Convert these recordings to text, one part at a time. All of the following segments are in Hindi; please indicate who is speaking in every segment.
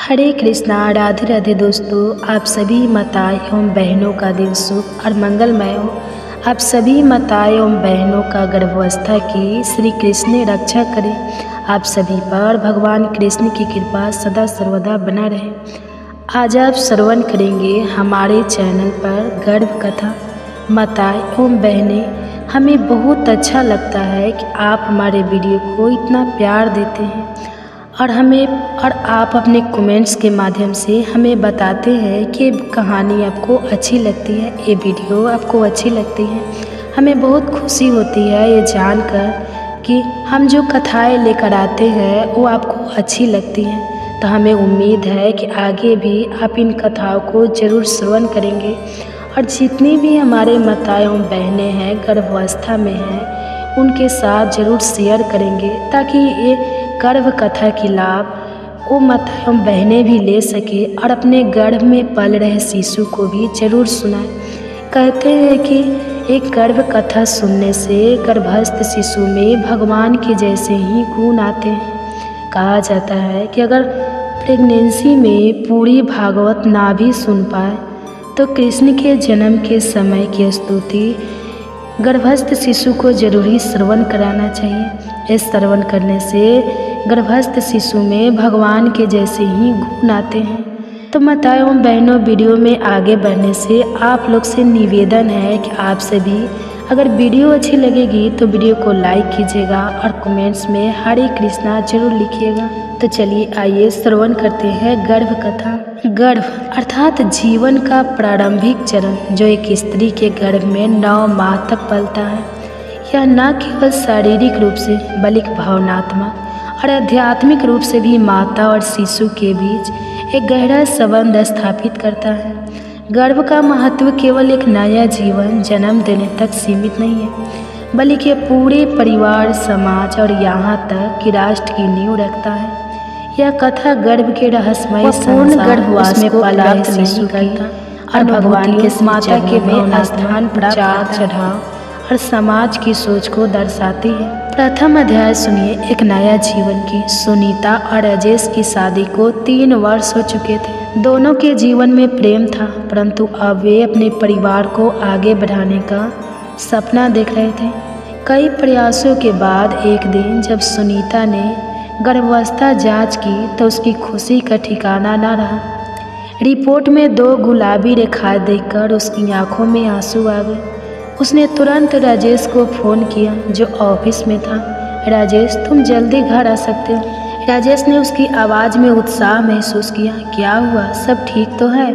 Speaker 1: हरे कृष्णा, राधे राधे दोस्तों। आप सभी माताएं एवं बहनों का दिन शुभ और मंगलमय हो। आप सभी माताएं एवं बहनों का गर्भावस्था की श्री कृष्ण रक्षा करें। आप सभी पर भगवान कृष्ण की कृपा सदा सर्वदा बना रहे। आज आप श्रवण करेंगे हमारे चैनल पर गर्भ कथा। माताएं एवं बहनें, हमें बहुत अच्छा लगता है कि आप हमारे वीडियो को इतना प्यार देते हैं और आप अपने कमेंट्स के माध्यम से हमें बताते हैं कि कहानी आपको अच्छी लगती है, ये वीडियो आपको अच्छी लगती है। हमें बहुत खुशी होती है ये जानकर कि हम जो कथाएं लेकर आते हैं वो आपको अच्छी लगती हैं। तो हमें उम्मीद है कि आगे भी आप इन कथाओं को ज़रूर श्रवण करेंगे और जितनी भी हमारे माताएं एवं बहनें हैं गर्भावस्था में हैं उनके साथ ज़रूर शेयर करेंगे ताकि ये गर्भ कथा की लाभ वो माताएं एवं बहनें भी ले सके और अपने गर्भ में पल रहे शिशु को भी ज़रूर सुनाएं। कहते हैं कि एक गर्भ कथा सुनने से गर्भस्थ शिशु में भगवान के जैसे ही गुण आते हैं। कहा जाता है कि अगर प्रेगनेंसी में पूरी भागवत ना भी सुन पाए तो कृष्ण के जन्म के समय की स्तुति गर्भस्थ शिशु को जरूर ही श्रवण कराना चाहिए। इस श्रवण करने से गर्भस्थ शिशु में भगवान के जैसे ही गुण आते हैं। तो माताएं एवं बहनों, वीडियो में आगे बढ़ने से आप लोग से निवेदन है कि आप सभी अगर वीडियो अच्छी लगेगी तो वीडियो को लाइक कीजिएगा और कमेंट्स में हरे कृष्णा जरूर लिखिएगा। तो चलिए आइए श्रवण करते हैं गर्भ कथा। गर्भ अर्थात जीवन का प्रारंभिक चरण जो एक स्त्री के गर्भ में 9 माह तक पलता है। यह न केवल शारीरिक रूप से बल्कि भावनात्मक और आध्यात्मिक रूप से भी माता और शिशु के बीच एक गहरा संबंध स्थापित करता है। गर्भ का महत्व केवल एक नया जीवन जन्म देने तक सीमित नहीं है बल्कि पूरे परिवार, समाज और यहाँ तक कि राष्ट्र की नींव रखता है। यह कथा गर्भ के रहस्यमय पूर्ण गर्भवास में पला शिशु की और भगवान के माता के में स्थान प्राप्त चढ़ाव और समाज की सोच को दर्शाती है। प्रथम अध्याय सुनिए। एक नया जीवन की। सुनीता और राजेश की शादी को 3 वर्ष हो चुके थे। दोनों के जीवन में प्रेम था, परंतु अब वे अपने परिवार को आगे बढ़ाने का सपना देख रहे थे। कई प्रयासों के बाद एक दिन जब सुनीता ने गर्भावस्था जांच की तो उसकी खुशी का ठिकाना न रहा। रिपोर्ट में 2 गुलाबी रेखाएं देखकर उसकी आंखों में आंसू आ गए। उसने तुरंत राजेश को फ़ोन किया जो ऑफिस में था। राजेश, तुम जल्दी घर आ सकते हो। राजेश ने उसकी आवाज़ में उत्साह महसूस किया। क्या हुआ, सब ठीक तो है?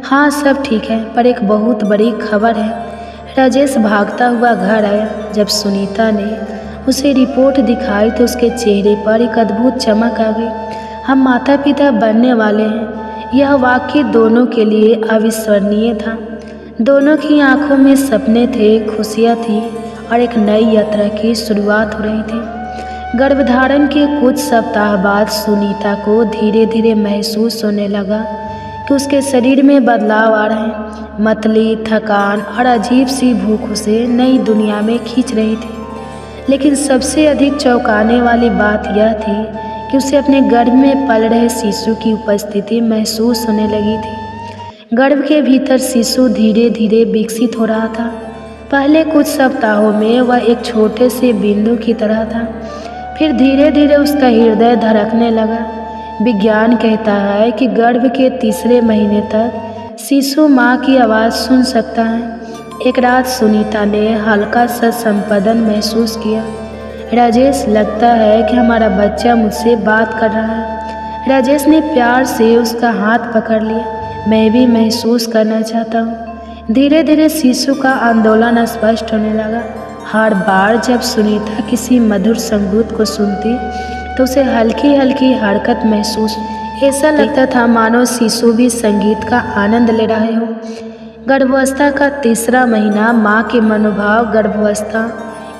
Speaker 1: हाँ, सब ठीक है, पर एक बहुत बड़ी खबर है। राजेश भागता हुआ घर आया। जब सुनीता ने उसे रिपोर्ट दिखाई तो उसके चेहरे पर एक अद्भुत चमक आ गई। हम माता पिता बनने वाले हैं। यह वाक्य दोनों के लिए अविस्मरणीय था। दोनों की आंखों में सपने थे, खुशियाँ थी और एक नई यात्रा की शुरुआत हो रही थी। गर्भधारण के कुछ सप्ताह बाद सुनीता को धीरे धीरे महसूस होने लगा कि उसके शरीर में बदलाव आ रहे हैं। मतली, थकान और अजीब सी भूख उसे नई दुनिया में खींच रही थी। लेकिन सबसे अधिक चौंकाने वाली बात यह थी कि उसे अपने गर्भ में पल रहे शिशु की उपस्थिति महसूस होने लगी थी। गर्भ के भीतर शिशु धीरे धीरे विकसित हो रहा था। पहले कुछ सप्ताहों में वह एक छोटे से बिंदु की तरह था, फिर धीरे धीरे उसका हृदय धड़कने लगा। विज्ञान कहता है कि गर्भ के 3रे महीने तक शिशु माँ की आवाज़ सुन सकता है। एक रात सुनीता ने हल्का सा संपदन महसूस किया। राजेश, लगता है कि हमारा बच्चा मुझसे बात कर रहा है। राजेश ने प्यार से उसका हाथ पकड़ लिया। मैं भी महसूस करना चाहता हूँ। धीरे धीरे शिशु का आंदोलन स्पष्ट होने लगा। हर बार जब सुनीता किसी मधुर संगीत को सुनती तो उसे हल्की हल्की हरकत महसूस, ऐसा लगता था मानो शिशु भी संगीत का आनंद ले रहे हो। गर्भावस्था का 3रा महीना माँ के मनोभाव। गर्भावस्था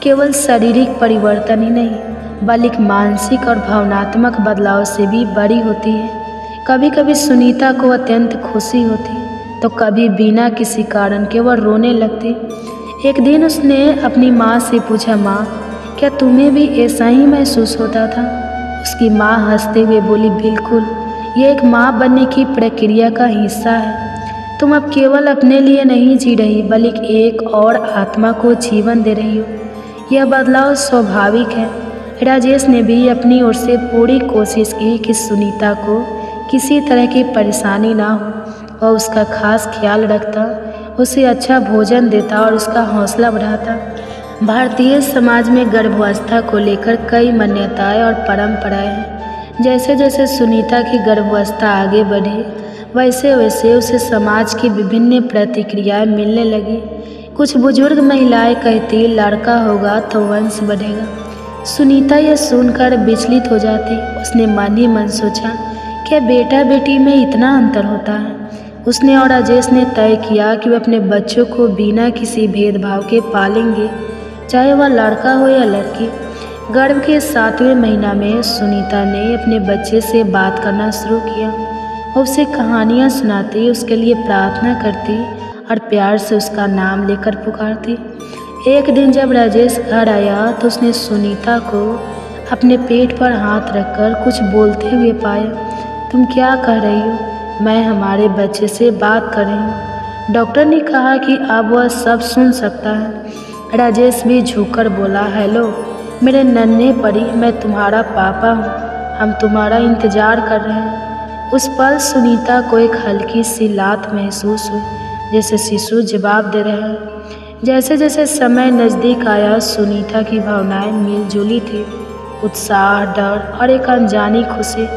Speaker 1: केवल शारीरिक परिवर्तन ही नहीं बल्कि मानसिक और भावनात्मक बदलाव से भी बड़ी होती है। कभी कभी सुनीता को अत्यंत खुशी होती तो कभी बिना किसी कारण के वह रोने लगती। एक दिन उसने अपनी माँ से पूछा, माँ, क्या तुम्हें भी ऐसा ही महसूस होता था? उसकी माँ हंसते हुए बोली, बिल्कुल, ये एक माँ बनने की प्रक्रिया का हिस्सा है। तुम अब केवल अपने लिए नहीं जी रही बल्कि एक और आत्मा को जीवन दे रही हो। यह बदलाव स्वाभाविक है। राजेश ने भी अपनी ओर से पूरी कोशिश की कि सुनीता को किसी तरह की परेशानी ना हो। वह उसका खास ख्याल रखता, उसे अच्छा भोजन देता और उसका हौसला बढ़ाता। भारतीय समाज में गर्भावस्था को लेकर कई मान्यताएं और परंपराएं हैं। जैसे जैसे सुनीता की गर्भावस्था आगे बढ़ी, वैसे वैसे उसे समाज की विभिन्न प्रतिक्रियाएं मिलने लगी। कुछ बुजुर्ग महिलाएं कहती, लड़का होगा तो वंश बढ़ेगा। सुनीता यह सुनकर विचलित हो जाती। उसने मन ही मन सोचा, क्या बेटा बेटी में इतना अंतर होता है? उसने और राजेश ने तय किया कि वे अपने बच्चों को बिना किसी भेदभाव के पालेंगे, चाहे वह लड़का हो या लड़की। गर्भ के 7वें महीना में सुनीता ने अपने बच्चे से बात करना शुरू किया। उसे कहानियाँ सुनाती, उसके लिए प्रार्थना करती और प्यार से उसका नाम लेकर पुकारती। एक दिन जब राजेश घर आया तो उसने सुनीता को अपने पेट पर हाथ रखकर कुछ बोलते हुए पाया। तुम क्या कह रही हो? मैं हमारे बच्चे से बात कर रही हूँ। डॉक्टर ने कहा कि अब वह सब सुन सकता है। राजेश भी झुककर बोला, हेलो मेरे नन्हे परी, मैं तुम्हारा पापा हूँ, हम तुम्हारा इंतज़ार कर रहे हैं। उस पल सुनीता को एक हल्की सी लात महसूस हुई, जैसे शिशु जवाब दे रहे हैं। जैसे जैसे समय नज़दीक आया, सुनीता की भावनाएं मिलजुली थी, उत्साह, डर और एक अनजानी खुशी।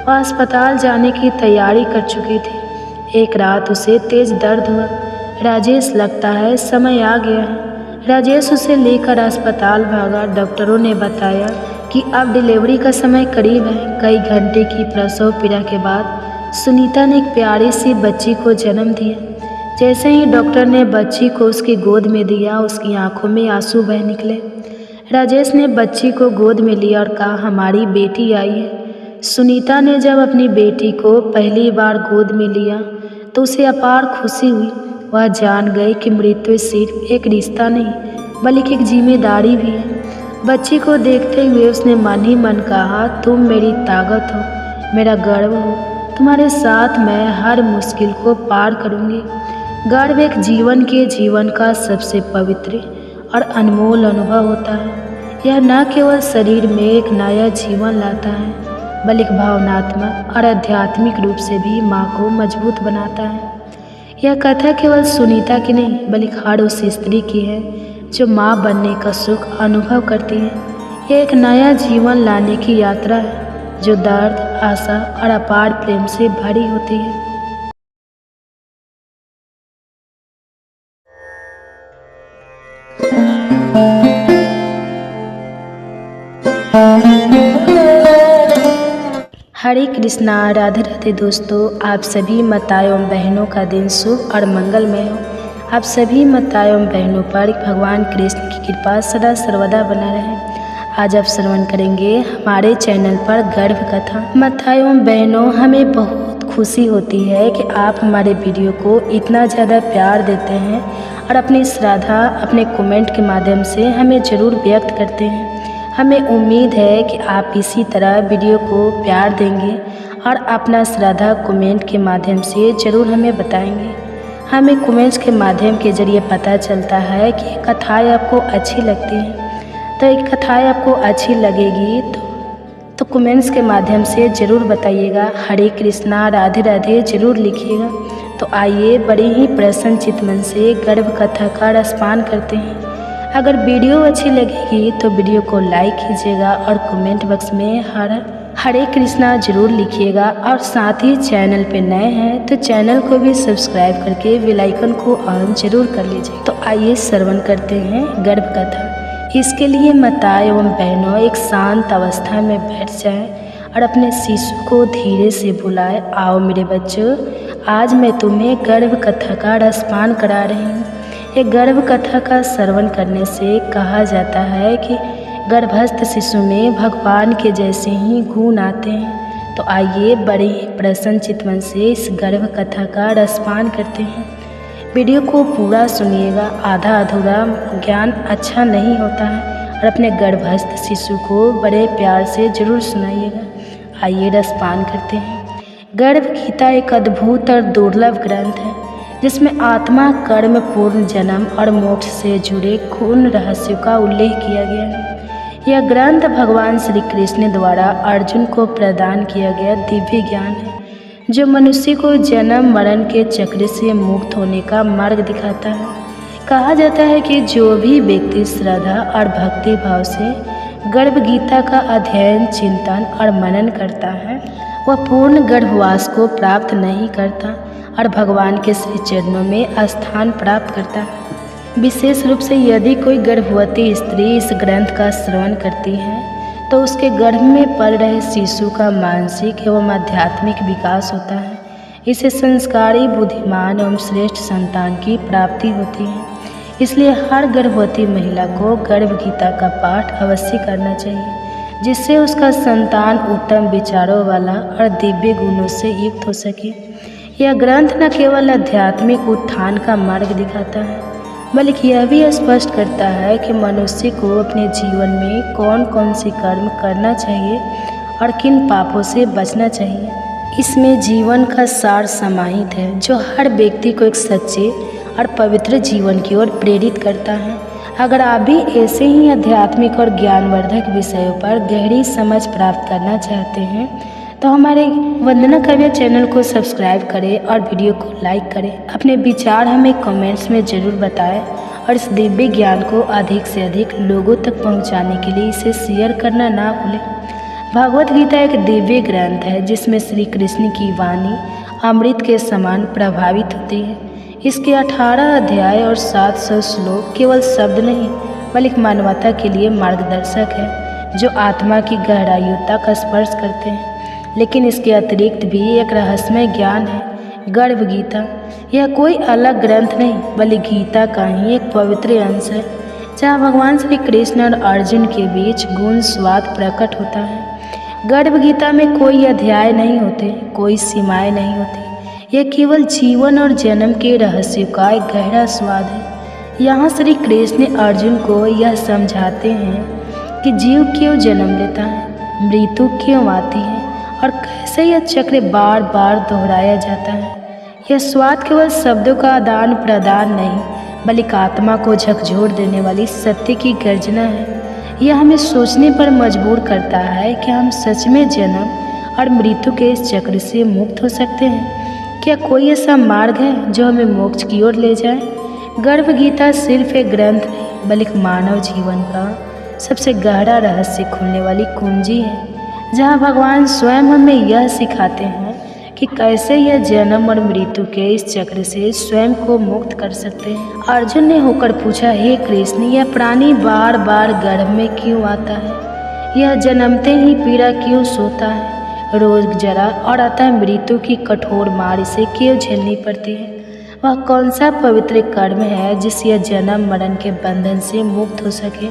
Speaker 1: वह अस्पताल जाने की तैयारी कर चुकी थी। एक रात उसे तेज दर्द हुआ। राजेश, लगता है समय आ गया है। राजेश उसे लेकर अस्पताल भागा। डॉक्टरों ने बताया कि अब डिलीवरी का समय करीब है। कई घंटे की प्रसव पीड़ा के बाद सुनीता ने एक प्यारी सी बच्ची को जन्म दिया। जैसे ही डॉक्टर ने बच्ची को उसकी गोद में दिया, उसकी आंखों में आंसू बह निकले। राजेश ने बच्ची को गोद में लिया और कहा, हमारी बेटी आई है। सुनीता ने जब अपनी बेटी को पहली बार गोद में लिया तो उसे अपार खुशी हुई। वह जान गई कि मृत्यु सिर्फ एक रिश्ता नहीं बल्कि एक जिम्मेदारी भी है। बच्ची को देखते हुए उसने मन ही मन कहा, तुम मेरी ताकत हो, मेरा गर्व हो, तुम्हारे साथ मैं हर मुश्किल को पार करूंगी। गर्व एक जीवन का सबसे पवित्र और अनमोल अनुभव होता है। यह न केवल शरीर में एक नया जीवन लाता है बल्कि भावनात्मक और आध्यात्मिक रूप से भी माँ को मजबूत बनाता है। यह कथा केवल सुनीता की नहीं बल्कि हर उस स्त्री की है जो माँ बनने का सुख अनुभव करती है। यह एक नया जीवन लाने की यात्रा है जो दर्द, आशा और अपार प्रेम से भरी होती है। हरे कृष्णा, राधे राधे दोस्तों। आप सभी माताओं एवं बहनों का दिन शुभ और मंगलमय हो। आप सभी माताओं एवं बहनों पर भगवान कृष्ण की कृपा सदा सर्वदा बना रहे। आज आप श्रवण करेंगे हमारे चैनल पर गर्भ कथा। माताओं एवं बहनों, हमें बहुत खुशी होती है कि आप हमारे वीडियो को इतना ज़्यादा प्यार देते हैं और अपनी श्रद्धा अपने कमेंट के माध्यम से हमें ज़रूर व्यक्त करते हैं। हमें उम्मीद है कि आप इसी तरह वीडियो को प्यार देंगे और अपना श्रद्धा कमेंट के माध्यम से ज़रूर हमें बताएंगे। हमें कमेंट्स के माध्यम के जरिए पता चलता है कि कथाएँ आपको अच्छी लगती हैं। तो एक कथाएँ आपको अच्छी लगेगी तो कमेंट्स के माध्यम से ज़रूर बताइएगा। हरे कृष्णा, राधे राधे ज़रूर लिखिएगा। तो आइए बड़े ही प्रसन्न चित्त मन से गर्भ कथा का रसपान करते हैं। अगर वीडियो अच्छी लगेगी तो वीडियो को लाइक कीजिएगा और कमेंट बॉक्स में हरे कृष्णा जरूर लिखिएगा। और साथ ही चैनल पे नए हैं तो चैनल को भी सब्सक्राइब करके बेल आइकन को ऑन जरूर कर लीजिए। तो आइए श्रवण करते हैं गर्भ कथा। इसके लिए माताएं एवं बहनों एक शांत अवस्था में बैठ जाएं और अपने शिशु को धीरे से बुलाएं, आओ मेरे बच्चों, आज मैं तुम्हें गर्भ कथा का रसपान करा रही हूँ। ये गर्भ कथा का श्रवण करने से कहा जाता है कि गर्भस्थ शिशु में भगवान के जैसे ही गुण आते हैं। तो आइए बड़े ही प्रसन्न चित्त मन से इस गर्भ कथा का रसपान करते हैं। वीडियो को पूरा सुनिएगा, आधा अधूरा ज्ञान अच्छा नहीं होता है। और अपने गर्भस्थ शिशु को बड़े प्यार से जरूर सुनाइएगा। आइए रसपान करते हैं। गर्भ गीता एक अद्भुत और दुर्लभ ग्रंथ है जिसमें आत्मा, कर्म, पूर्ण जन्म और मोक्ष से जुड़े पूर्ण रहस्यों का उल्लेख किया गया है। यह ग्रंथ भगवान श्री कृष्ण द्वारा अर्जुन को प्रदान किया गया दिव्य ज्ञान है जो मनुष्य को जन्म मरण के चक्र से मुक्त होने का मार्ग दिखाता है। कहा जाता है कि जो भी व्यक्ति श्रद्धा और भक्ति भाव से गर्भ गीता का अध्ययन, चिंतन और मनन करता है वह पूर्ण गर्भवास को प्राप्त नहीं करता और भगवान के श्री चरणों में स्थान प्राप्त करता है। विशेष रूप से यदि कोई गर्भवती स्त्री इस ग्रंथ का श्रवण करती है तो उसके गर्भ में पल रहे शिशु का मानसिक एवं आध्यात्मिक विकास होता है। इससे संस्कारी, बुद्धिमान एवं श्रेष्ठ संतान की प्राप्ति होती है। इसलिए हर गर्भवती महिला को गर्भ गीता का पाठ अवश्य करना चाहिए जिससे उसका संतान उत्तम विचारों वाला और दिव्य गुणों से युक्त हो सके। यह ग्रंथ न केवल आध्यात्मिक उत्थान का मार्ग दिखाता है बल्कि यह भी स्पष्ट करता है कि मनुष्य को अपने जीवन में कौन कौन से कर्म करना चाहिए और किन पापों से बचना चाहिए। इसमें जीवन का सार समाहित है जो हर व्यक्ति को एक सच्चे और पवित्र जीवन की ओर प्रेरित करता है। अगर आप भी ऐसे ही आध्यात्मिक और ज्ञानवर्धक विषयों पर गहरी समझ प्राप्त करना चाहते हैं तो हमारे वंदना काव्या चैनल को सब्सक्राइब करें और वीडियो को लाइक करें। अपने विचार हमें कमेंट्स में ज़रूर बताएं और इस दिव्य ज्ञान को अधिक से अधिक लोगों तक पहुंचाने के लिए इसे शेयर करना ना भूलें। भगवत गीता एक दिव्य ग्रंथ है जिसमें श्री कृष्ण की वाणी अमृत के समान प्रभावित होती है। इसके 18 अध्याय और 700 श्लोक केवल शब्द नहीं बल्कि मानवता के लिए मार्गदर्शक है जो आत्मा की गहराइयों तक स्पर्श करते हैं। लेकिन इसके अतिरिक्त भी एक रहस्यमय ज्ञान है। गर्भ गीता यह कोई अलग ग्रंथ नहीं बल्कि गीता का ही एक पवित्र अंश है जहाँ भगवान श्री कृष्ण और अर्जुन के बीच गुण स्वाद प्रकट होता है। गर्भ गीता में कोई अध्याय नहीं होते, कोई सीमाएं नहीं होती। यह केवल जीवन और जन्म के रहस्यों का एक गहरा स्वाद है। यहाँ श्री कृष्ण अर्जुन को यह समझाते हैं कि जीव क्यों जन्म लेता है, मृत्यु क्यों आती है और कैसे यह चक्र बार बार दोहराया जाता है। यह स्वाद केवल शब्दों का आदान प्रदान नहीं बल्कि आत्मा को झकझोर देने वाली सत्य की गर्जना है। यह हमें सोचने पर मजबूर करता है कि हम सच में जन्म और मृत्यु के इस चक्र से मुक्त हो सकते हैं। क्या कोई ऐसा मार्ग है जो हमें मोक्ष की ओर ले जाए? गर्भ गीता सिर्फ एक ग्रंथ नहीं बल्कि मानव जीवन का सबसे गहरा रहस्य खोलने वाली कुंजी है जहाँ भगवान स्वयं हमें यह सिखाते हैं कि कैसे यह जन्म और मृत्यु के इस चक्र से स्वयं को मुक्त कर सकते हैं। अर्जुन ने होकर पूछा, हे कृष्ण, यह प्राणी बार बार गर्भ में क्यों आता है? यह जन्मते ही पीड़ा क्यों सोता है? रोग, जरा और अतः मृत्यु की कठोर मार इसे क्यों झेलनी पड़ती है? वह कौन सा पवित्र कर्म है जिससे यह जन्म मरण के बंधन से मुक्त हो सके?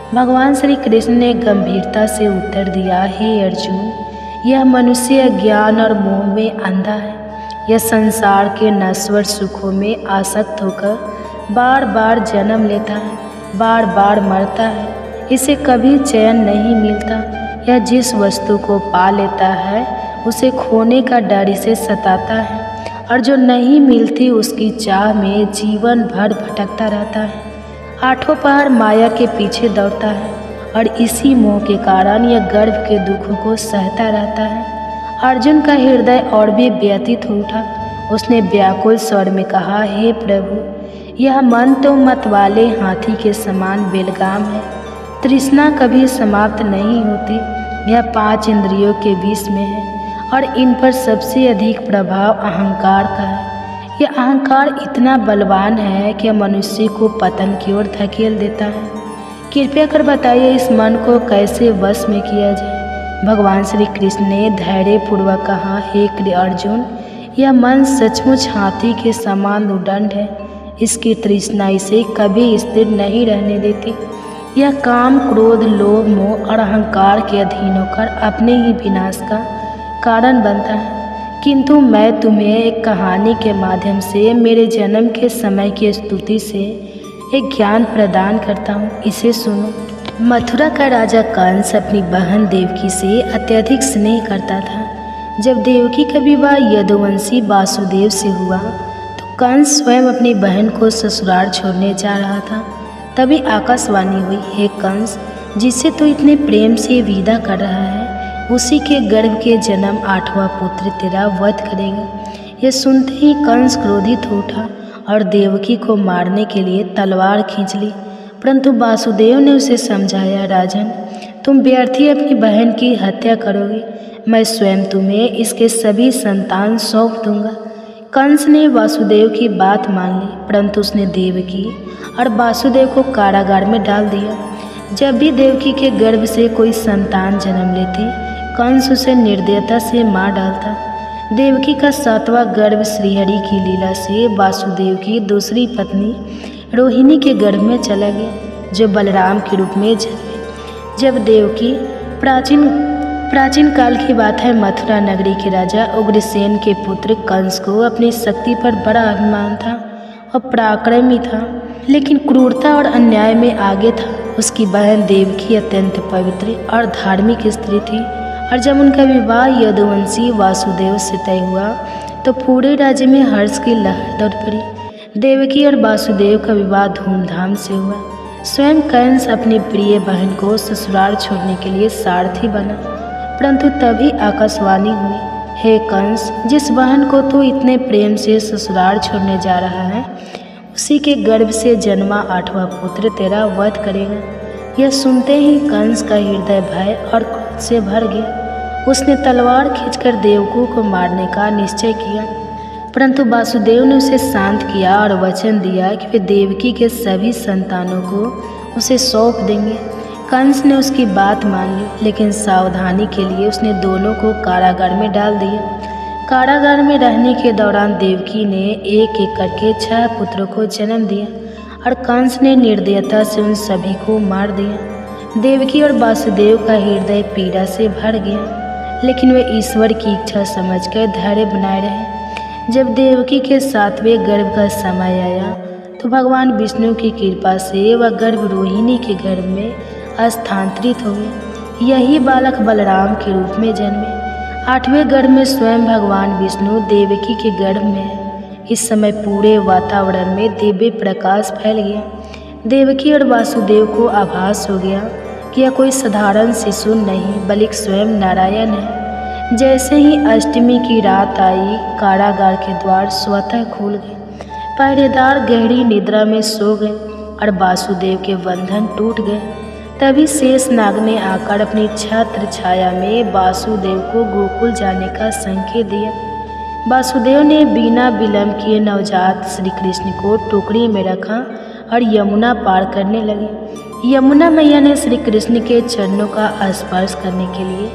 Speaker 1: भगवान श्री कृष्ण ने गंभीरता से उत्तर दिया, हे अर्जुन, यह मनुष्य ज्ञान और मोह में अंधा है। यह संसार के नश्वर सुखों में आसक्त होकर बार बार जन्म लेता है, बार बार मरता है। इसे कभी चैन नहीं मिलता। यह जिस वस्तु को पा लेता है उसे खोने का डर इसे सताता है और जो नहीं मिलती उसकी चाह में जीवन भर भटकता रहता है। आठों पहर माया के पीछे दौड़ता है और इसी मोह के कारण यह गर्भ के दुखों को सहता रहता है। अर्जुन का हृदय और भी व्यथित हो उठा। उसने व्याकुल स्वर में कहा, हे प्रभु, यह मन तो मतवाले हाथी के समान बेलगाम है। तृष्णा कभी समाप्त नहीं होती। यह 5 इंद्रियों के विष में है और इन पर सबसे अधिक प्रभाव अहंकार का है। यह अहंकार इतना बलवान है कि मनुष्य को पतन की ओर धकेल देता है। कृपया कर बताइए इस मन को कैसे वश में किया जाए? भगवान श्री कृष्ण ने धैर्यपूर्वक कहा, हे अर्जुन, यह मन सचमुच हाथी के समान उद्दंड है। इसकी तृष्णा इसे कभी स्थिर नहीं रहने देती। यह काम, क्रोध, लोभ, मोह और अहंकार के अधीन होकर अपने ही विनाश का कारण बनता है। किंतु मैं तुम्हें एक कहानी के माध्यम से मेरे जन्म के समय की स्तुति से एक ज्ञान प्रदान करता हूँ। इसे सुनो। मथुरा का राजा कंस अपनी बहन देवकी से अत्यधिक स्नेह करता था। जब देवकी का विवाह यदुवंशी वासुदेव से हुआ तो कंस स्वयं अपनी बहन को ससुराल छोड़ने जा रहा था। तभी आकाशवाणी हुई, हे कंस, जिसे तू इतने प्रेम से विदा कर रहा है, उसी के गर्भ के जन्म 8वां पुत्र तेरा वध करेगा। यह सुनते ही कंस क्रोधित हो उठा और देवकी को मारने के लिए तलवार खींच ली। परंतु वासुदेव ने उसे समझाया, राजन, तुम व्यर्थी अपनी बहन की हत्या करोगे, मैं स्वयं तुम्हें इसके सभी संतान सौंप दूंगा। कंस ने वासुदेव की बात मान ली, परंतु उसने देवकी और वासुदेव को कारागार में डाल दिया। जब भी देवकी के गर्भ से कोई संतान जन्म लेते, कंस उसे निर्दयता से मार डालता। देवकी का 7वां गर्भ श्रीहरि की लीला से वासुदेव की दूसरी पत्नी रोहिणी के गर्भ में चला गया, जो बलराम के रूप में जन्मे। जब देवकी प्राचीन काल की बात है, मथुरा नगरी के राजा उग्रसेन के पुत्र कंस को अपनी शक्ति पर बड़ा अभिमान था और पराक्रमी था, लेकिन क्रूरता और अन्याय में आगे था। उसकी बहन देवकी अत्यंत पवित्र और धार्मिक स्त्री थी, और जब उनका विवाह यदुवंशी वासुदेव से तय हुआ तो पूरे राज्य में हर्ष की लहर दौड़ पड़ी। देवकी और वासुदेव का विवाह धूमधाम से हुआ। स्वयं कंस अपनी प्रिय बहन को ससुराल छोड़ने के लिए सारथी बना, परंतु तभी आकाशवाणी हुई, हे कंस, जिस बहन को तू इतने प्रेम से ससुराल छोड़ने जा रहा है, उसी के गर्भ से जन्मा 8वां पुत्र तेरा वध करेगा। यह सुनते ही कंस का हृदय भय और क्रोध से भर गया। उसने तलवार खींचकर देवकी को मारने का निश्चय किया, परंतु वासुदेव ने उसे शांत किया और वचन दिया कि वे देवकी के सभी संतानों को उसे सौंप देंगे। कंस ने उसकी बात मान ली, लेकिन सावधानी के लिए उसने दोनों को कारागार में डाल दिया। कारागार में रहने के दौरान देवकी ने एक एक करके 6 पुत्रों को जन्म दिया और कंस ने निर्दयता से उन सभी को मार दिया। देवकी और वासुदेव का हृदय पीड़ा से भर गया, लेकिन वे ईश्वर की इच्छा समझकर धैर्य बनाए रहे। जब देवकी के 7वें गर्भ का समय आया तो भगवान विष्णु की कृपा से वह गर्भ रोहिणी के गर्भ में स्थानांतरित हो गया। यही बालक बलराम के रूप में जन्मे। 8वें गर्भ में स्वयं भगवान विष्णु देवकी के गर्भ में है। इस समय पूरे वातावरण में दिव्य प्रकाश फैल गया। देवकी और वासुदेव को आभास हो गया कि यह कोई साधारण शिशु नहीं बल्कि स्वयं नारायण है। जैसे ही अष्टमी की रात आई, कारागार के द्वार स्वतः खुल गए। पहरेदार गहरी निद्रा में सो गए और वासुदेव के बंधन टूट गए। तभी शेषनाग ने आकर अपनी छत्र छाया में वासुदेव को गोकुल जाने का संकेत दिया। वासुदेव ने बिना विलंब किए नवजात श्री कृष्ण को टोकरी में रखा और यमुना पार करने लगे। यमुना मैया ने श्री कृष्ण के चरणों का स्पर्श करने के लिए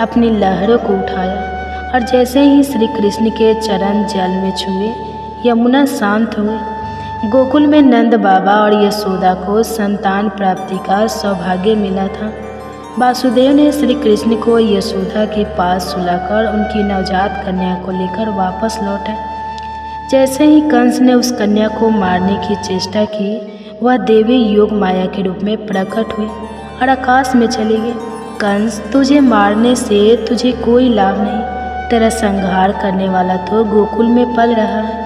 Speaker 1: अपनी लहरों को उठाया और जैसे ही श्री कृष्ण के चरण जल में छुए, यमुना शांत हुए। गोकुल में नंद बाबा और यशोदा को संतान प्राप्ति का सौभाग्य मिला था। वासुदेव ने श्री कृष्ण को यशोदा के पास सुलाकर उनकी नवजात कन्या को लेकर वापस लौटे। जैसे ही कंस ने उस कन्या को मारने की चेष्टा की, वह देवी योग माया के रूप में प्रकट हुई और आकाश में चली गई। कंस, तुझे मारने से तुझे कोई लाभ नहीं, तेरा संहार करने वाला तो गोकुल में पल रहा है।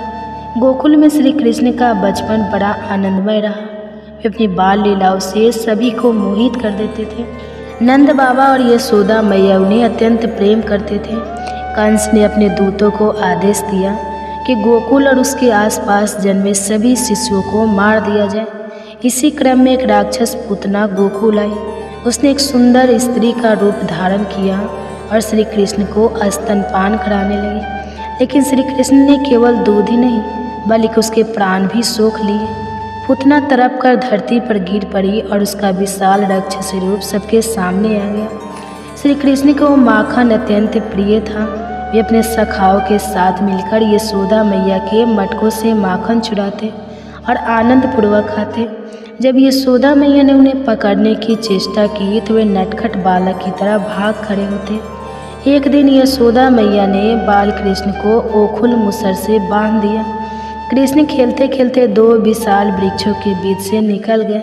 Speaker 1: गोकुल में श्री कृष्ण का बचपन बड़ा आनंदमय रहा। वे अपनी बाल लीलाओं से सभी को मोहित कर देते थे। नंद बाबा और यशोदा मैया उन्हें अत्यंत प्रेम करते थे। कंस ने अपने दूतों को आदेश दिया कि गोकुल और उसके आसपास जन्मे सभी शिशुओं को मार दिया जाए। इसी क्रम में एक राक्षस पूतना गोकुल आई। उसने एक सुंदर स्त्री का रूप धारण किया और श्री कृष्ण को स्तनपान कराने लगी। लेकिन श्री कृष्ण ने केवल दूध ही नहीं बल्कि उसके प्राण भी सोख लिए। पूतना तड़प कर धरती पर गिर पड़ी और उसका विशाल राक्षसी रूप सबके सामने आ गया। श्री कृष्ण को माखन अत्यंत प्रिय था। वे अपने सखाओं के साथ मिलकर यशोदा मैया के मटकों से माखन चुराते और आनंद पूर्वक खाते। जब यशोदा मैया ने उन्हें पकड़ने की चेष्टा की तो वे नटखट बालक की तरह भाग खड़े होते। एक दिन यशोदा मैया ने बाल कृष्ण को ओखुल मुसर से बांध दिया। कृष्ण खेलते खेलते दो विशाल वृक्षों के बीच से निकल गए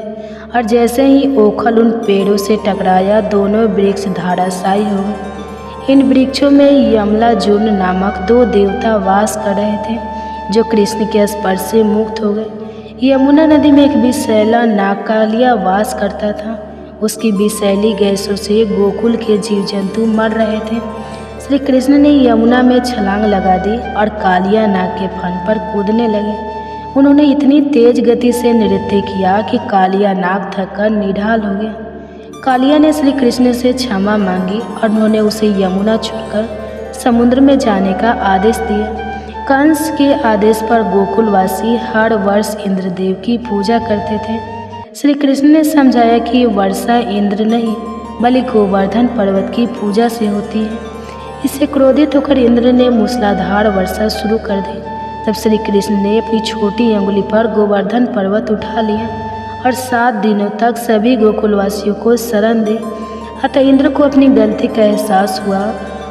Speaker 1: और जैसे ही ओखल उन पेड़ों से टकराया दोनों वृक्ष धराशायी हो गए। इन वृक्षों में यमलाजुन नामक दो देवता वास कर रहे थे जो कृष्ण के स्पर्श से मुक्त हो गए। यमुना नदी में एक विषैला नाग कालिया वास करता था। उसकी विषैली गैसों से गोकुल के जीव जंतु मर रहे थे। श्री कृष्ण ने यमुना में छलांग लगा दी और कालिया नाग के फन पर कूदने लगे। उन्होंने इतनी तेज गति से नृत्य किया कि कालिया नाग थककर निढाल हो गया। कालिया ने श्री कृष्ण से क्षमा मांगी और उन्होंने उसे यमुना छोड़कर समुद्र में जाने का आदेश दिया। कंस के आदेश पर गोकुलवासी हर वर्ष इंद्रदेव की पूजा करते थे। श्री कृष्ण ने समझाया कि वर्षा इंद्र नहीं बल्कि गोवर्धन पर्वत की पूजा से होती है। इससे क्रोधित होकर इंद्र ने मूसलाधार वर्षा शुरू कर दी। तब श्री कृष्ण ने अपनी छोटी अंगुली पर गोवर्धन पर्वत उठा लिया और 7 दिनों तक सभी गोकुलवासियों को शरण दी। अतः इंद्र को अपनी गलती का एहसास हुआ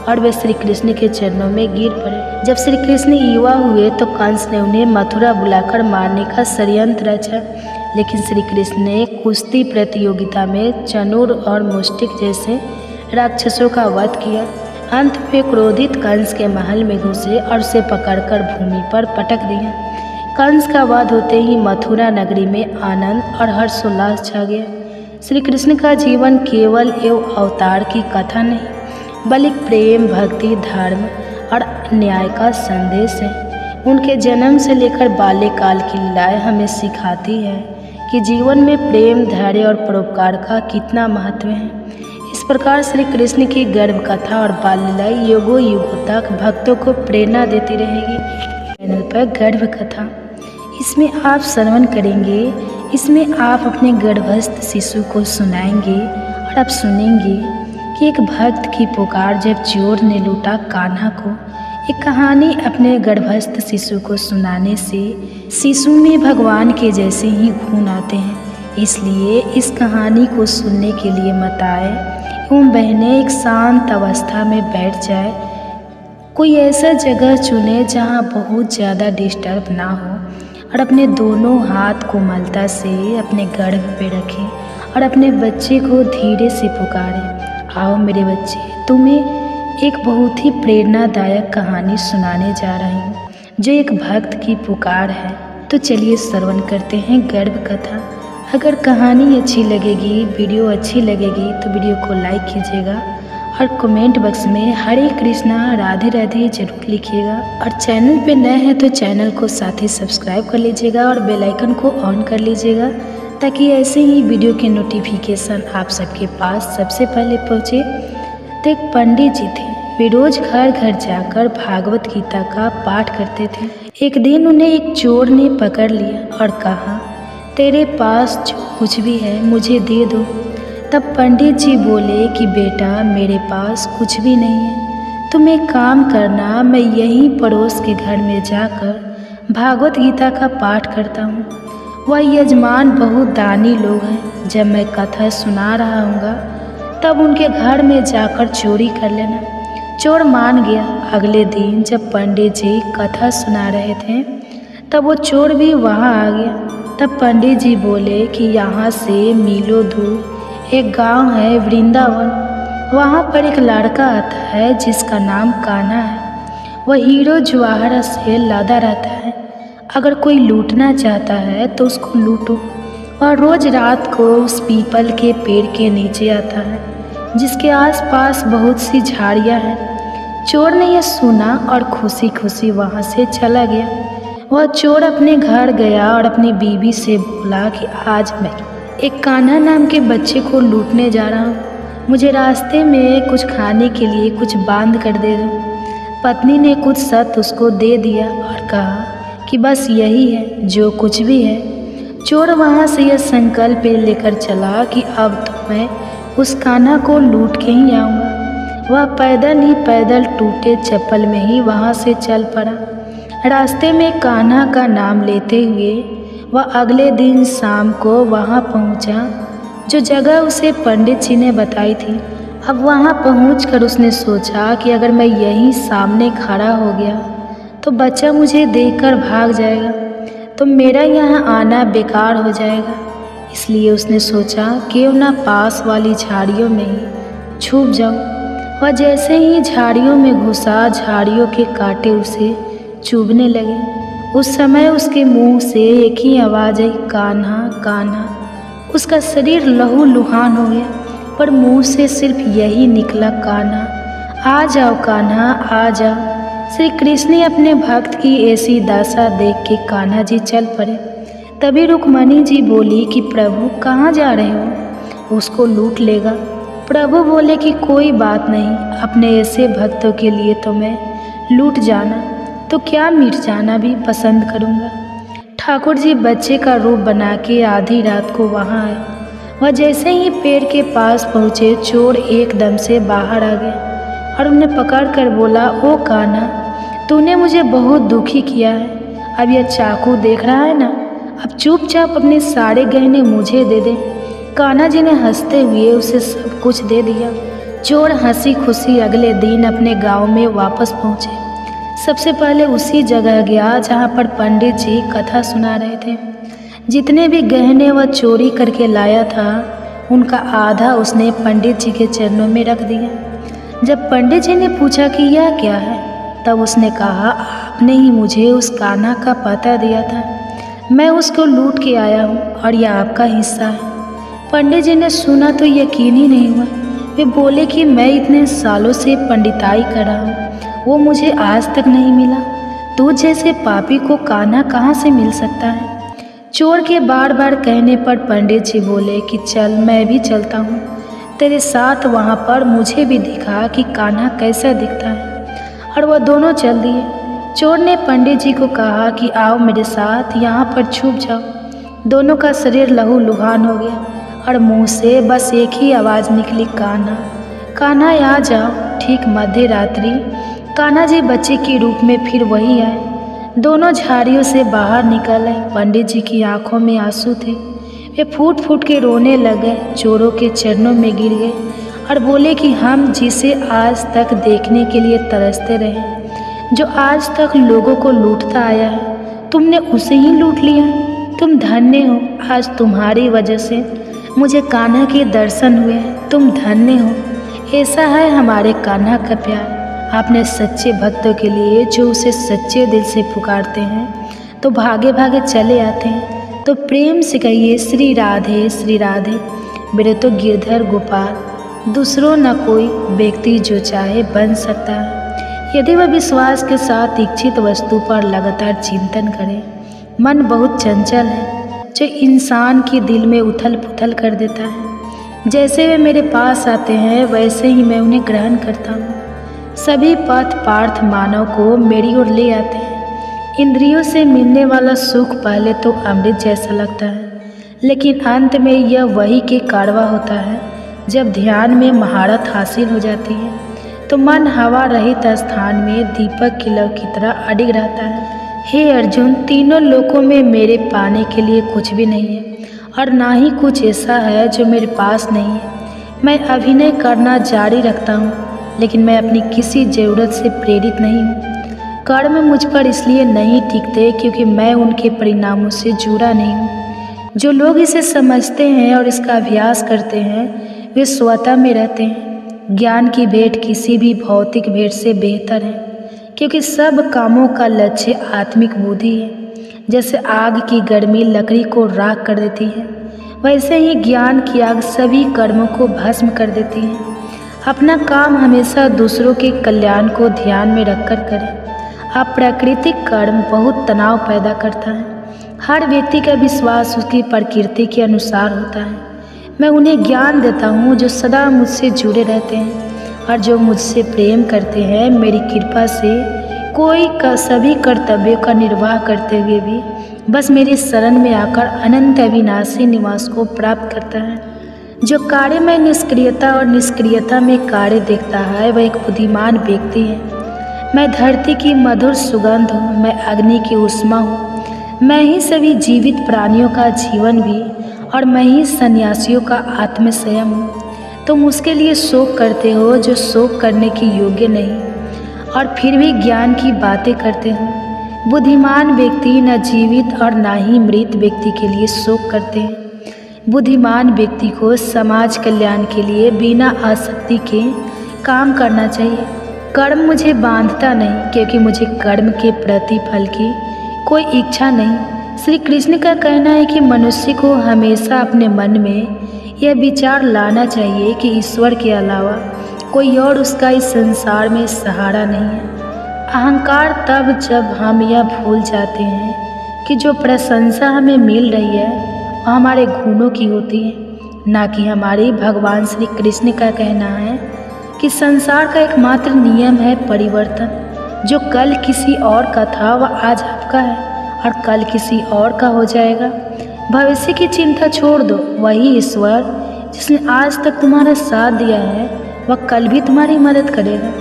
Speaker 1: और वे श्री कृष्ण के चरणों में गिर पड़े। जब श्री कृष्ण युवा हुए तो कंस ने उन्हें मथुरा बुलाकर मारने का षड्यंत्र रचा, लेकिन श्री कृष्ण ने कुश्ती प्रतियोगिता में चनूर और मुष्टिक जैसे राक्षसों का वध किया। अंत में क्रोधित कंस के महल में घुसे और उसे पकड़कर भूमि पर पटक दिया। कंस का वध होते ही मथुरा नगरी में आनंद और हर्षोल्लास छा गया। श्री कृष्ण का जीवन केवल एवं अवतार की कथा नहीं बल्कि प्रेम, भक्ति, धर्म और न्याय का संदेश है। उनके जन्म से लेकर बाल्यकाल की लीलाएं हमें सिखाती है कि जीवन में प्रेम, धैर्य और परोपकार का कितना महत्व है। इस प्रकार श्री कृष्ण की गर्भ कथा और बाल लीलाएं युगों युगों तक भक्तों को प्रेरणा देती रहेगी। चैनल पर गर्भ कथा, इसमें आप श्रवण करेंगे। इसमें आप अपने गर्भस्थ शिशु को सुनाएंगे और आप सुनेंगे कि एक भक्त की पुकार जब चोर ने लूटा कान्हा को। एक कहानी अपने गर्भस्थ शिशु को सुनाने से शिशु में भगवान के जैसे ही गुण आते हैं। इसलिए इस कहानी को सुनने के लिए माताएं एवं बहनें एक शांत अवस्था में बैठ जाए। कोई ऐसा जगह चुने जहां बहुत ज़्यादा डिस्टर्ब ना हो और अपने दोनों हाथ कोमलता से अपने गर्भ पे रखें और अपने बच्चे को धीरे से पुकारें। आओ मेरे बच्चे, तुम्हें एक बहुत ही प्रेरणादायक कहानी सुनाने जा रही हूँ जो एक भक्त की पुकार है। तो चलिए श्रवण करते हैं गर्भ कथा। अगर कहानी अच्छी लगेगी, वीडियो अच्छी लगेगी तो वीडियो को लाइक कीजिएगा और कमेंट बॉक्स में हरे कृष्णा राधे राधे जरूर लिखिएगा। और चैनल पे नए हैं तो चैनल को साथ ही सब्सक्राइब कर लीजिएगा और बेल आइकन को ऑन कर लीजिएगा ताकि ऐसे ही वीडियो के नोटिफिकेशन आप सबके पास सबसे पहले पहुँचे। तो एक पंडित जी थे, वे रोज घर घर जाकर भागवत गीता का पाठ करते थे। एक दिन उन्हें एक चोर ने पकड़ लिया और कहा, तेरे पास जो कुछ भी है मुझे दे दो। तब पंडित जी बोले कि बेटा मेरे पास कुछ भी नहीं है, तुम एक काम करना, मैं यहीं पड़ोस के घर में जाकर भागवत गीता का पाठ करता हूँ। वह यजमान बहुत दानी लोग हैं, जब मैं कथा सुना रहा हूँगा तब उनके घर में जाकर चोरी कर लेना। चोर मान गया। अगले दिन जब पंडित जी कथा सुना रहे थे तब वो चोर भी वहाँ आ गया। तब पंडित जी बोले कि यहाँ से मीलों दूर एक गांव है वृंदावन, वहाँ पर एक लड़का आता है जिसका नाम कान्हा है। वह हीरो जवाहरात से लादा रहता है। अगर कोई लूटना चाहता है तो उसको लूटो। वह रोज़ रात को उस पीपल के पेड़ के नीचे आता है जिसके आसपास बहुत सी झाड़ियाँ हैं। चोर ने यह सुना और खुशी खुशी वहाँ से चला गया। वह चोर अपने घर गया और अपनी बीवी से बोला कि आज मैं एक कान्हा नाम के बच्चे को लूटने जा रहा हूँ, मुझे रास्ते में कुछ खाने के लिए कुछ बांध कर दे दो। पत्नी ने कुछ सत उसको दे दिया और कहा कि बस यही है जो कुछ भी है। चोर वहाँ से यह संकल्प लेकर चला कि अब तो मैं उस कान्हा को लूट के ही आऊँगा। वह पैदल ही पैदल टूटे चप्पल में ही वहाँ से चल पड़ा। रास्ते में कान्हा का नाम लेते हुए वह अगले दिन शाम को वहाँ पहुँचा जो जगह उसे पंडित जी ने बताई थी। अब वहाँ पहुँचकर उसने सोचा कि अगर मैं यहीं सामने खड़ा हो गया तो बच्चा मुझे देखकर भाग जाएगा। तो मेरा यहाँ आना बेकार हो जाएगा। इसलिए उसने सोचा क्यों ना पास वाली झाड़ियों में ही छुप जाऊं। वह जैसे ही झाड़ियों में घुसा, झाड़ियों के कांटे उसे चुभने लगे। उस समय उसके मुंह से एक ही आवाज़ आई, कान्हा कान्हा। उसका शरीर लहू लुहान हो गया, पर मुंह से सिर्फ यही निकला, कान्हा आ जाओ, कान्हा आ जाओ। श्री कृष्ण ने अपने भक्त की ऐसी दशा देख के कान्हा जी चल पड़े। तभी रुक्मणी जी बोली कि प्रभु कहाँ जा रहे हो, उसको लूट लेगा। प्रभु बोले कि कोई बात नहीं, अपने ऐसे भक्तों के लिए तो मैं लूट जाना तो क्या मिट जाना भी पसंद करूँगा। ठाकुर जी बच्चे का रूप बना के आधी रात को वहाँ आए। वह जैसे ही पेड़ के पास पहुँचे, चोर एकदम से बाहर आ गया और उन्हें पकड़ कर बोला, ओ कान्हा, तूने मुझे बहुत दुखी किया है। अब यह चाकू देख रहा है ना, अब चुपचाप अपने सारे गहने मुझे दे दे। कान्हा जी ने हंसते हुए उसे सब कुछ दे दिया। चोर हंसी खुशी अगले दिन अपने गांव में वापस पहुँचे। सबसे पहले उसी जगह गया जहाँ पर पंडित जी कथा सुना रहे थे। जितने भी गहने वह चोरी करके लाया था, उनका आधा उसने पंडित जी के चरणों में रख दिया। जब पंडित जी ने पूछा कि यह क्या है, तब उसने कहा, आपने ही मुझे उस कान्हा का पता दिया था, मैं उसको लूट के आया हूँ और यह आपका हिस्सा है। पंडित जी ने सुना तो यकीन ही नहीं हुआ। वे बोले कि मैं इतने सालों से पंडिताई कर रहा हूँ, वो मुझे आज तक नहीं मिला। तू जैसे पापी को कान्हा कहाँ से मिल सकता है। चोर के बार बार कहने पर पंडित जी बोले कि चल मैं भी चलता हूँ तेरे साथ, वहाँ पर मुझे भी दिखा कि कान्हा कैसा दिखता है। और वह दोनों चल दिए। चोर ने पंडित जी को कहा कि आओ मेरे साथ, यहाँ पर छुप जाओ। दोनों का शरीर लहू लुहान हो गया और मुंह से बस एक ही आवाज़ निकली, कान्हा कान्हा आ जाओ। ठीक मध्य रात्रि कान्हा जी बच्चे के रूप में फिर वही आए। दोनों झाड़ियों से बाहर निकल आए। पंडित जी की आंखों में आंसू थे, वे फूट फूट के रोने लगे, चोरों के चरणों में गिर गए और बोले कि हम जिसे आज तक देखने के लिए तरसते रहे, जो आज तक लोगों को लूटता आया है, तुमने उसे ही लूट लिया। तुम धन्य हो, आज तुम्हारी वजह से मुझे कान्हा के दर्शन हुए, तुम धन्य हो। ऐसा है हमारे कान्हा का प्यार। आपने सच्चे भक्तों के लिए, जो उसे सच्चे दिल से पुकारते हैं तो भागे भागे चले आते हैं। तो प्रेम से कहिए, श्री राधे श्री राधे। मेरे तो गिरधर गोपाल, दूसरों न कोई व्यक्ति जो चाहे बन सकता है, यदि वह विश्वास के साथ इच्छित वस्तु पर लगातार चिंतन करे। मन बहुत चंचल है, जो इंसान के दिल में उथल पुथल कर देता है। जैसे वे मेरे पास आते हैं, वैसे ही मैं उन्हें ग्रहण करता हूँ। सभी पथ पार्थ मानव को मेरी ओर ले आते हैं। इंद्रियों से मिलने वाला सुख पहले तो अमृत जैसा लगता है, लेकिन अंत में यह वही के कड़वा होता है। जब ध्यान में महारत हासिल हो जाती है तो मन हवा रहित स्थान में दीपक की लौ की तरह अडिग रहता है। हे अर्जुन, तीनों लोकों में मेरे पाने के लिए कुछ भी नहीं है और ना ही कुछ ऐसा है जो मेरे पास नहीं है। मैं अभिनय करना जारी रखता हूँ, लेकिन मैं अपनी किसी ज़रूरत से प्रेरित नहीं हूँ। कर्म मुझ पर इसलिए नहीं टिकते क्योंकि मैं उनके परिणामों से जुड़ा नहीं हूँ। जो लोग इसे समझते हैं और इसका अभ्यास करते हैं, वे स्वतः में रहते हैं। ज्ञान की भेंट किसी भी भौतिक भेंट से बेहतर है, क्योंकि सब कामों का लक्ष्य आत्मिक बुद्धि है। जैसे आग की गर्मी लकड़ी को राख कर देती है, वैसे ही ज्ञान की आग सभी कर्मों को भस्म कर देती है। अपना काम हमेशा दूसरों के कल्याण को ध्यान में रखकर करें। अप्राकृतिक कर्म बहुत तनाव पैदा करता है। हर व्यक्ति का विश्वास उसकी प्रकृति के अनुसार होता है। मैं उन्हें ज्ञान देता हूँ जो सदा मुझसे जुड़े रहते हैं और जो मुझसे प्रेम करते हैं। मेरी कृपा से कोई का सभी कर्तव्यों का निर्वाह करते हुए भी बस मेरी शरण में आकर अनंत अविनाशी निवास को प्राप्त करता है। जो कार्य में निष्क्रियता और निष्क्रियता में कार्य देखता है, वह एक बुद्धिमान व्यक्ति है। मैं धरती की मधुर सुगंध हूँ, मैं अग्नि की उष्मा हूँ, मैं ही सभी जीवित प्राणियों का जीवन भी और मैं ही सन्यासियों का आत्मसंयम हूँ। तुम उसके लिए शोक करते हो जो शोक करने की योग्य नहीं, और फिर भी ज्ञान की बातें करते हो। बुद्धिमान व्यक्ति न जीवित और न ही मृत व्यक्ति के लिए शोक करते हैं। बुद्धिमान व्यक्ति को समाज कल्याण के लिए बिना आसक्ति के काम करना चाहिए। कर्म मुझे बांधता नहीं, क्योंकि मुझे कर्म के प्रतिफल की कोई इच्छा नहीं। श्री कृष्ण का कहना है कि मनुष्य को हमेशा अपने मन में यह विचार लाना चाहिए कि ईश्वर के अलावा कोई और उसका इस संसार में सहारा नहीं है। अहंकार तब जब हम यह भूल जाते हैं कि जो प्रशंसा हमें मिल रही है वह हमारे गुणों की होती है, ना कि हमारी। भगवान श्री कृष्ण का कहना है कि संसार का एकमात्र नियम है परिवर्तन। जो कल किसी और का था वह आज आपका है और कल किसी और का हो जाएगा। भविष्य की चिंता छोड़ दो। वही ईश्वर जिसने आज तक तुम्हारा साथ दिया है वह कल भी तुम्हारी मदद करेगा।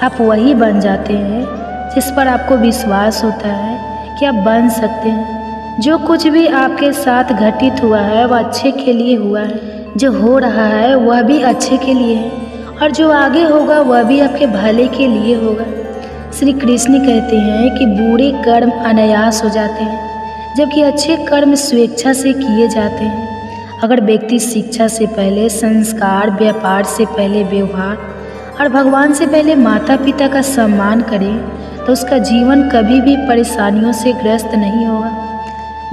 Speaker 1: आप वही बन जाते हैं जिस पर आपको विश्वास होता है कि आप बन सकते हैं। जो कुछ भी आपके साथ घटित हुआ है वह अच्छे के लिए हुआ है। जो हो रहा है वह भी अच्छे के लिए है और जो आगे होगा वह भी आपके भले के लिए होगा। श्री कृष्ण कहते हैं कि बुरे कर्म अनायास हो जाते हैं, जबकि अच्छे कर्म स्वेच्छा से किए जाते हैं। अगर व्यक्ति शिक्षा से पहले संस्कार, व्यापार से पहले व्यवहार और भगवान से पहले माता पिता का सम्मान करे तो उसका जीवन कभी भी परेशानियों से ग्रस्त नहीं होगा।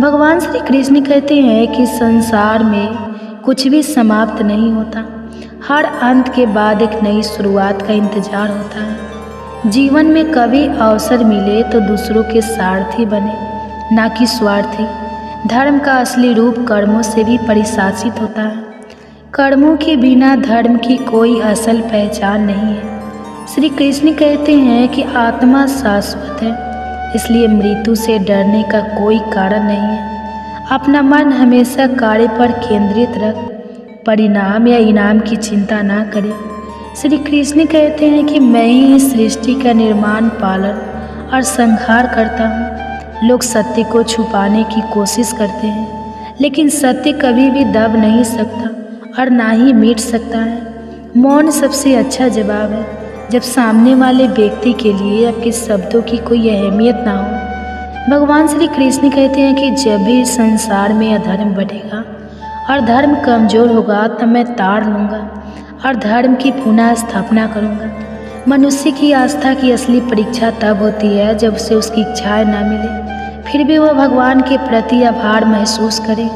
Speaker 1: भगवान श्री कृष्ण कहते हैं कि संसार में कुछ भी समाप्त नहीं होता। हर अंत के बाद एक नई शुरुआत का इंतजार होता है। जीवन में कभी अवसर मिले तो दूसरों के सारथी बने, ना कि स्वार्थी। धर्म का असली रूप कर्मों से भी परिशासित होता है। कर्मों के बिना धर्म की कोई असल पहचान नहीं है। श्री कृष्ण कहते हैं कि आत्मा शाश्वत है, इसलिए मृत्यु से डरने का कोई कारण नहीं है। अपना मन हमेशा कार्य पर केंद्रित रख, परिणाम या इनाम की चिंता ना करें। श्री कृष्ण कहते हैं कि मैं ही इस सृष्टि का निर्माण, पालन और संहार करता हूँ। लोग सत्य को छुपाने की कोशिश करते हैं, लेकिन सत्य कभी भी दब नहीं सकता और ना ही मिट सकता है। मौन सबसे अच्छा जवाब है। जब सामने वाले व्यक्ति के लिए आपके शब्दों की कोई अहमियत ना हो। भगवान श्री कृष्ण कहते हैं कि जब भी संसार में अधर्म बढ़ेगा और धर्म कमज़ोर होगा तब मैं ताड़ लूँगा और धर्म की पुनः स्थापना करूँगा। मनुष्य की आस्था की असली परीक्षा तब होती है जब उसे उसकी इच्छाएं ना मिले, फिर भी वह भगवान के प्रति आभार महसूस करे।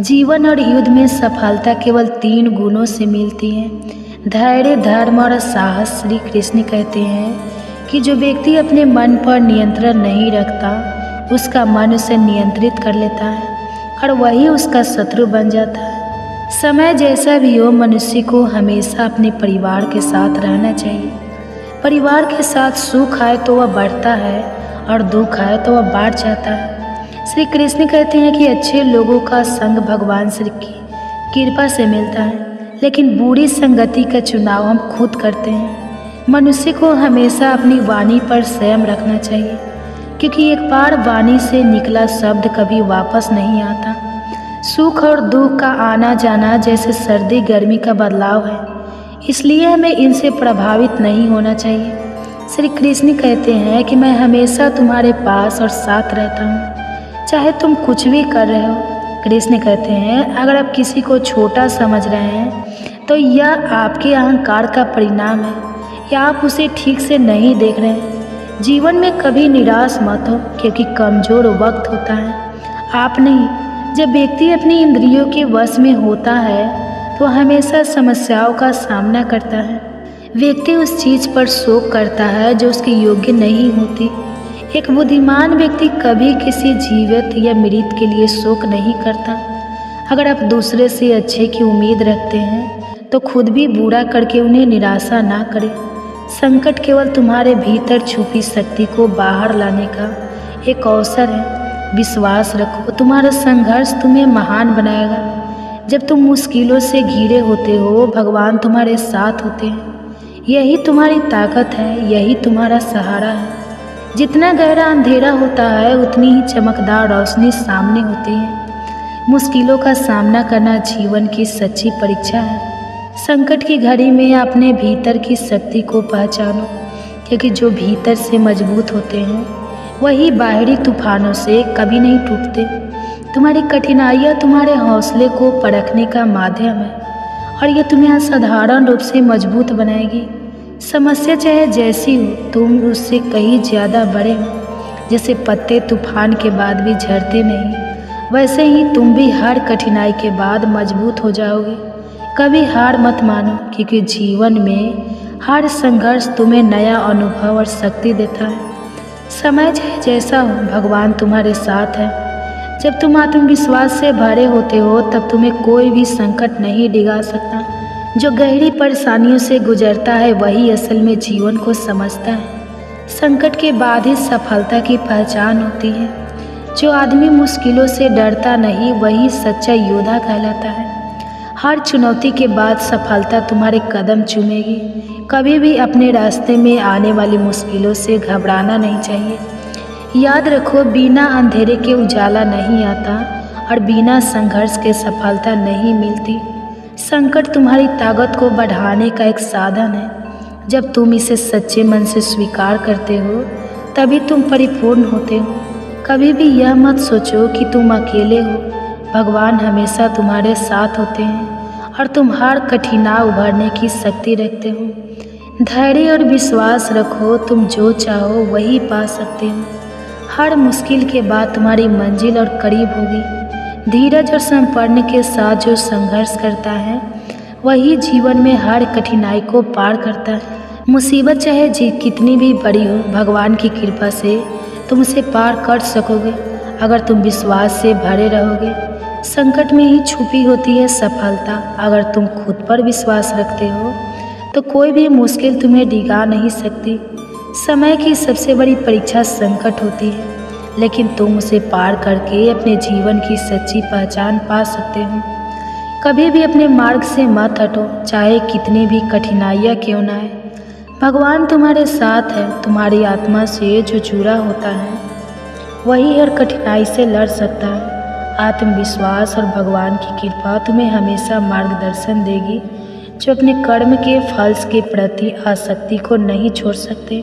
Speaker 1: जीवन और युद्ध में सफलता केवल 3 गुणों से मिलती है: धैर्य, धर्म और साहस। श्री कृष्ण कहते हैं कि जो व्यक्ति अपने मन पर नियंत्रण नहीं रखता उसका मन उसे नियंत्रित कर लेता है और वही उसका शत्रु बन जाता है। समय जैसा भी हो, मनुष्य को हमेशा अपने परिवार के साथ रहना चाहिए। परिवार के साथ सुख आए तो वह बढ़ता है और दुख आए तो वह बढ़ जाता है। श्री कृष्ण कहते हैं कि अच्छे लोगों का संग भगवान श्री की कृपा से मिलता है, लेकिन बुरी संगति का चुनाव हम खुद करते हैं। मनुष्य को हमेशा अपनी वाणी पर संयम रखना चाहिए, क्योंकि एक बार वाणी से निकला शब्द कभी वापस नहीं आता। सुख और दुख का आना जाना जैसे सर्दी गर्मी का बदलाव है, इसलिए हमें इनसे प्रभावित नहीं होना चाहिए। श्री कृष्ण कहते हैं कि मैं हमेशा तुम्हारे पास और साथ रहता हूँ, चाहे तुम कुछ भी कर रहे हो। कृष्ण कहते हैं अगर आप किसी को छोटा समझ रहे हैं तो यह आपके अहंकार का परिणाम है या आप उसे ठीक से नहीं देख रहे हैं। जीवन में कभी निराश मत हो, क्योंकि कमज़ोर वक्त होता है, आप नहीं। जब व्यक्ति अपनी इंद्रियों के वश में होता है तो हमेशा समस्याओं का सामना करता है। व्यक्ति उस चीज़ पर शोक करता है जो उसके योग्य नहीं होती। एक बुद्धिमान व्यक्ति कभी किसी जीवित या मृत के लिए शोक नहीं करता। अगर आप दूसरे से अच्छे की उम्मीद रखते हैं तो खुद भी बुरा करके उन्हें निराशा ना करें। संकट केवल तुम्हारे भीतर छुपी शक्ति को बाहर लाने का एक अवसर है। विश्वास रखो, तुम्हारा संघर्ष तुम्हें महान बनाएगा। जब तुम मुश्किलों से घिरे होते हो, भगवान तुम्हारे साथ होते हैं। यही तुम्हारी ताकत है, यही तुम्हारा सहारा है। जितना गहरा अंधेरा होता है उतनी ही चमकदार रोशनी सामने होती है। मुश्किलों का सामना करना जीवन की सच्ची परीक्षा है। संकट की घड़ी में अपने भीतर की शक्ति को पहचानो, क्योंकि जो भीतर से मजबूत होते हैं वही बाहरी तूफानों से कभी नहीं टूटते। तुम्हारी कठिनाइयाँ तुम्हारे हौसले को परखने का माध्यम है और ये तुम्हें असाधारण रूप से मजबूत बनाएगी। समस्या चाहे जैसी हो, तुम उससे कहीं ज़्यादा बड़े हो। जैसे पत्ते तूफान के बाद भी झड़ते नहीं, वैसे ही तुम भी हर कठिनाई के बाद मजबूत हो जाओगे। कभी हार मत मानो, क्योंकि जीवन में हर संघर्ष तुम्हें नया अनुभव और शक्ति देता है। समय चाहे जैसा हो, भगवान तुम्हारे साथ है। जब तुम आत्मविश्वास से भरे होते हो तब तुम्हें कोई भी संकट नहीं डिगा सकता। जो गहरी परेशानियों से गुजरता है वही असल में जीवन को समझता है। संकट के बाद ही सफलता की पहचान होती है। जो आदमी मुश्किलों से डरता नहीं वही सच्चा योद्धा कहलाता है। हर चुनौती के बाद सफलता तुम्हारे कदम चूमेगी। कभी भी अपने रास्ते में आने वाली मुश्किलों से घबराना नहीं चाहिए। याद रखो, बिना अंधेरे के उजाला नहीं आता और बिना संघर्ष के सफलता नहीं मिलती। संकट तुम्हारी ताकत को बढ़ाने का एक साधन है। जब तुम इसे सच्चे मन से स्वीकार करते हो तभी तुम परिपूर्ण होते हो। कभी भी यह मत सोचो कि तुम अकेले हो। भगवान हमेशा तुम्हारे साथ होते हैं और तुम हर कठिनाई उभरने की शक्ति रखते हो। धैर्य और विश्वास रखो, तुम जो चाहो वही पा सकते हो। हर मुश्किल के बाद तुम्हारी मंजिल और करीब होगी। धीरज और समर्पण के साथ जो संघर्ष करता है वही जीवन में हर कठिनाई को पार करता है। मुसीबत चाहे कितनी भी बड़ी हो, भगवान की कृपा से तुम उसे पार कर सकोगे अगर तुम विश्वास से भरे रहोगे। संकट में ही छुपी होती है सफलता। अगर तुम खुद पर विश्वास रखते हो तो कोई भी मुश्किल तुम्हें डिगा नहीं सकती। समय की सबसे बड़ी परीक्षा संकट होती है, लेकिन तुम उसे पार करके अपने जीवन की सच्ची पहचान पा सकते हो। कभी भी अपने मार्ग से मत हटो, चाहे कितनी भी कठिनाइयाँ क्यों ना आए। भगवान तुम्हारे साथ है। तुम्हारी आत्मा से जो जुड़ा होता है वही हर कठिनाई से लड़ सकता है। आत्मविश्वास और भगवान की कृपा तुम्हें हमेशा मार्गदर्शन देगी। जो अपने कर्म के फल के प्रति आसक्ति को नहीं छोड़ सकते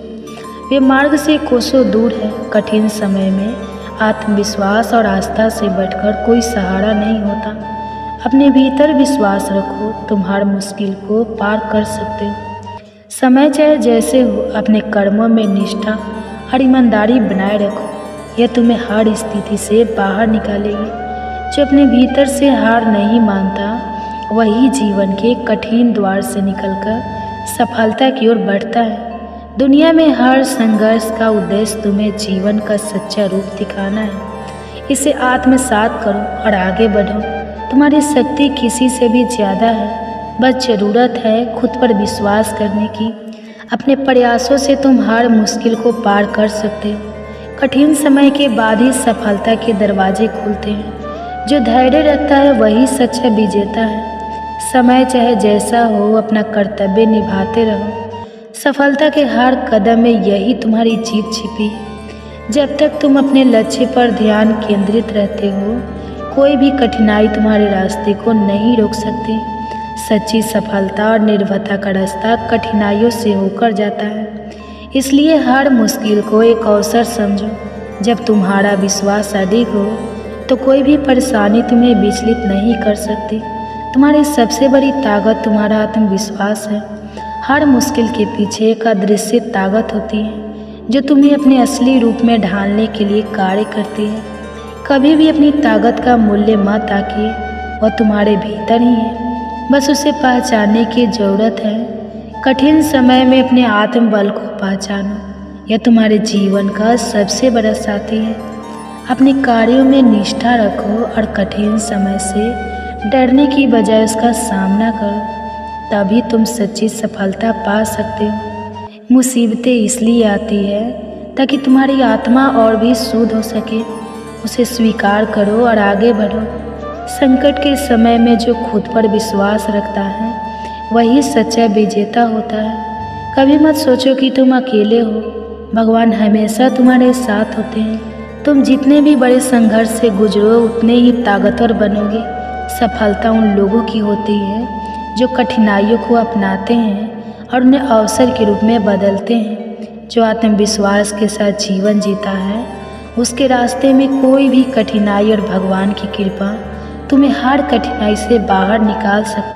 Speaker 1: वे मार्ग से कोसों दूर है। कठिन समय में आत्मविश्वास और आस्था से बढ़कर कोई सहारा नहीं होता। अपने भीतर विश्वास रखो, तुम हर मुश्किल को पार कर सकते हो। समय चाहे जैसे हो, अपने कर्मों में निष्ठा और ईमानदारी बनाए रखो। यह तुम्हें हर स्थिति से बाहर निकालेगी। जो अपने भीतर से हार नहीं मानता वही जीवन के कठिन द्वार से निकलकर सफलता की ओर बढ़ता है। दुनिया में हर संघर्ष का उद्देश्य तुम्हें जीवन का सच्चा रूप दिखाना है। इसे आत्मसात करो और आगे बढ़ो। तुम्हारी शक्ति किसी से भी ज़्यादा है, बस ज़रूरत है खुद पर विश्वास करने की। अपने प्रयासों से तुम हर मुश्किल को पार कर सकते हो। कठिन समय के बाद ही सफलता के दरवाजे खुलते हैं। जो धैर्य रखता है वही सच्चा विजेता है। समय चाहे जैसा हो, अपना कर्तव्य निभाते रहो। सफलता के हर कदम में यही तुम्हारी जीत छिपी है। जब तक तुम अपने लक्ष्य पर ध्यान केंद्रित रहते हो, कोई भी कठिनाई तुम्हारे रास्ते को नहीं रोक सकती। सच्ची सफलता और निर्भरता का रास्ता कठिनाइयों से होकर जाता है। इसलिए हर मुश्किल को एक अवसर समझो। जब तुम्हारा विश्वास अधिक हो तो कोई भी परेशानी तुम्हें विचलित नहीं कर सकती। तुम्हारी सबसे बड़ी ताकत तुम्हारा आत्मविश्वास है। हर मुश्किल के पीछे एक अदृश्य ताकत होती है जो तुम्हें अपने असली रूप में ढालने के लिए कार्य करती है। कभी भी अपनी ताकत का मूल्य मत आंकिए, वह तुम्हारे भीतर ही है, बस उसे पहचानने की ज़रूरत है। कठिन समय में अपने आत्मबल को पहचानो, यह तुम्हारे जीवन का सबसे बड़ा साथी है। अपने कार्यों में निष्ठा रखो और कठिन समय से डरने की बजाय उसका सामना करो, तभी तुम सच्ची सफलता पा सकते हो। मुसीबतें इसलिए आती है ताकि तुम्हारी आत्मा और भी शुद्ध हो सके। उसे स्वीकार करो और आगे बढ़ो। संकट के समय में जो खुद पर विश्वास रखता है वही सच्चा विजेता होता है। कभी मत सोचो कि तुम अकेले हो, भगवान हमेशा तुम्हारे साथ होते हैं। तुम जितने भी बड़े संघर्ष से गुजरो उतने ही ताकतवर बनोगे। सफलता उन लोगों की होती है जो कठिनाइयों को अपनाते हैं और उन्हें अवसर के रूप में बदलते हैं। जो आत्मविश्वास के साथ जीवन जीता है, उसके रास्ते में कोई भी कठिनाई और भगवान की कृपा तुम्हें हर कठिनाई से बाहर निकाल सकती